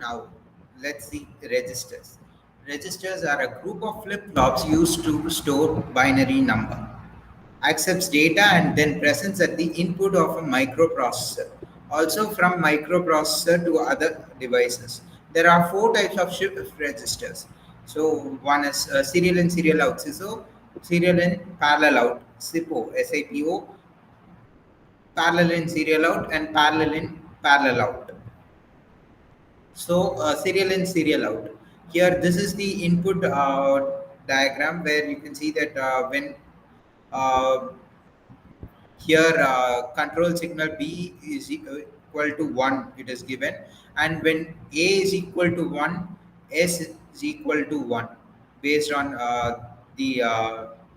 Now, let's see registers. Registers are a group of flip-flops used to store binary number, accepts data and then presents at the input of a microprocessor. Also from microprocessor to other devices. There are four types of shift registers. So one is serial in serial out, SISO, serial in parallel out, SIPO, SIPO, parallel in serial out and parallel in parallel out. So serial in serial out. Here, this is the input diagram where you can see that when uh, here control signal B is equal to 1 it is given, and when A is equal to 1, S is equal to 1 based on the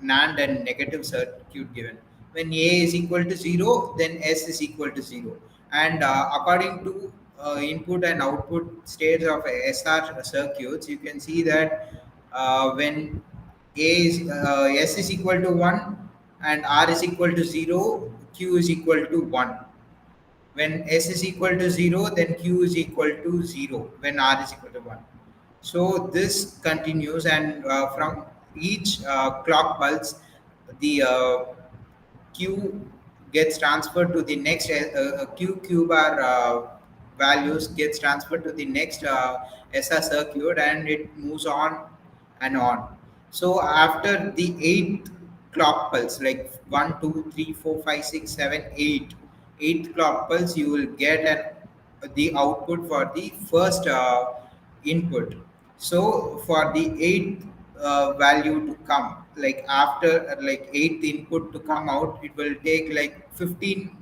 NAND and negative circuit given. When A is equal to 0, then S is equal to 0, and according to input and output states of SR circuits, you can see that when S is equal to 1 and R is equal to 0, Q is equal to 1. When S is equal to 0, then Q is equal to 0 when R is equal to 1. So this continues, and from each clock pulse, the Q gets transferred to the next Q bar values gets transferred to the next SR circuit, and it moves on and on. So after the eighth clock pulse, like 1, 2, 3, 4, 5, 6, 7, 8, eighth clock pulse, you will get the output for the first input. So for the eighth value to come, like after eighth input to come out, it will take like 15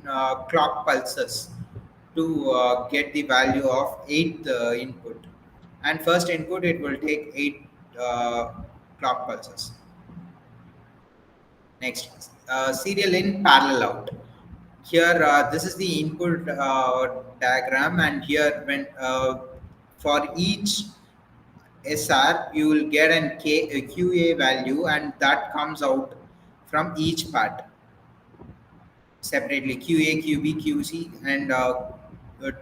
clock pulses to get the value of eighth input. And first input, it will take eight clock pulses. Next, serial in parallel out. Here, this is the input diagram, and here when for each SR, you will get a QA value, and that comes out from each part separately, QA, QB, QC, and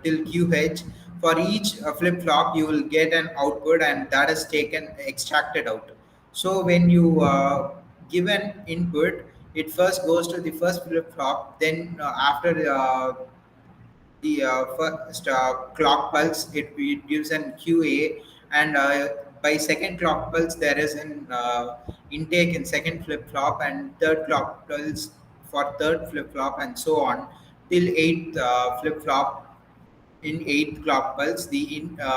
till QH. For each flip flop, you will get an output, and that is taken extracted out. So when you give an input, it first goes to the first flip flop. Then after the first clock pulse, it gives an QA, and by second clock pulse, there is an intake in second flip flop, and third clock pulse for third flip flop, and so on till eighth flip flop. In eighth clock pulse, the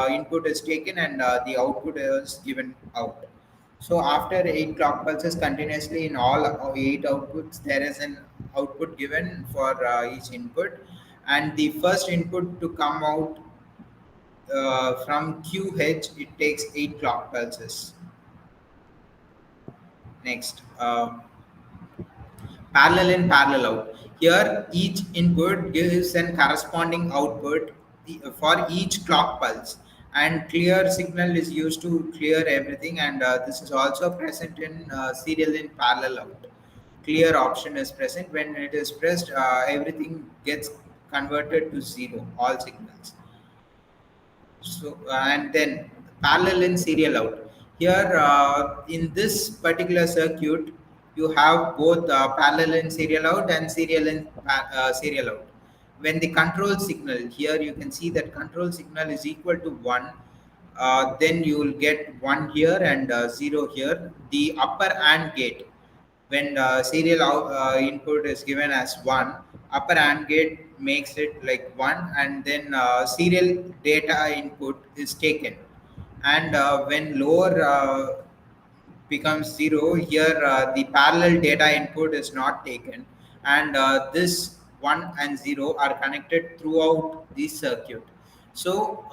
input is taken, and the output is given out. So after eight clock pulses continuously in all eight outputs, there is an output given for each input, and the first input to come out from QH, it takes eight clock pulses. Next, parallel in parallel out. Here, each input gives an corresponding output for each clock pulse, and clear signal is used to clear everything. And this is also present in serial in parallel out. Clear option is present. When it is pressed, everything gets converted to zero, all signals. So and then parallel in serial out. Here in this particular circuit, you have both parallel in serial out and serial in serial out. When the control signal, here you can see that control signal is equal to 1, then you will get 1 here and 0 here. The upper AND gate, when serial input is given as 1, upper AND gate makes it like 1, and then serial data input is taken. And when lower becomes 0, here the parallel data input is not taken, and this 1 and 0 are connected throughout the circuit. So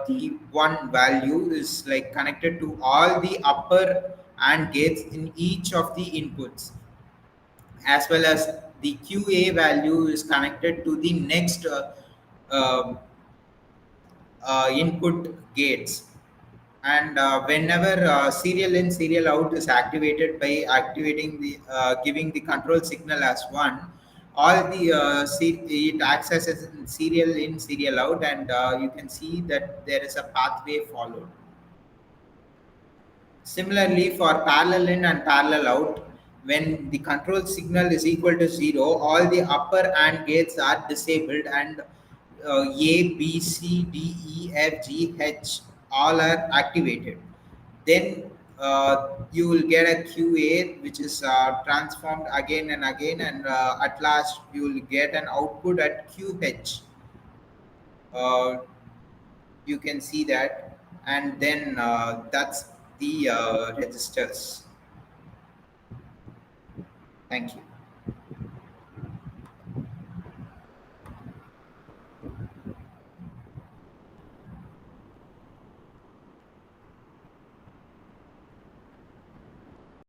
the 1 value is like connected to all the upper AND gates in each of the inputs, as well as the QA value is connected to the next uh, input gates. And whenever serial in serial out is activated by activating the giving the control signal as 1, all the it accesses serial in, serial out, and you can see that there is a pathway followed. Similarly, for parallel in and parallel out, when the control signal is equal to 0, all the upper AND gates are disabled, and A, B, C, D, E, F, G, H all are activated. Then you will get a QA which is transformed again and again, and at last you will get an output at QH. Uh, you can see that, and then that's the registers. Thank you.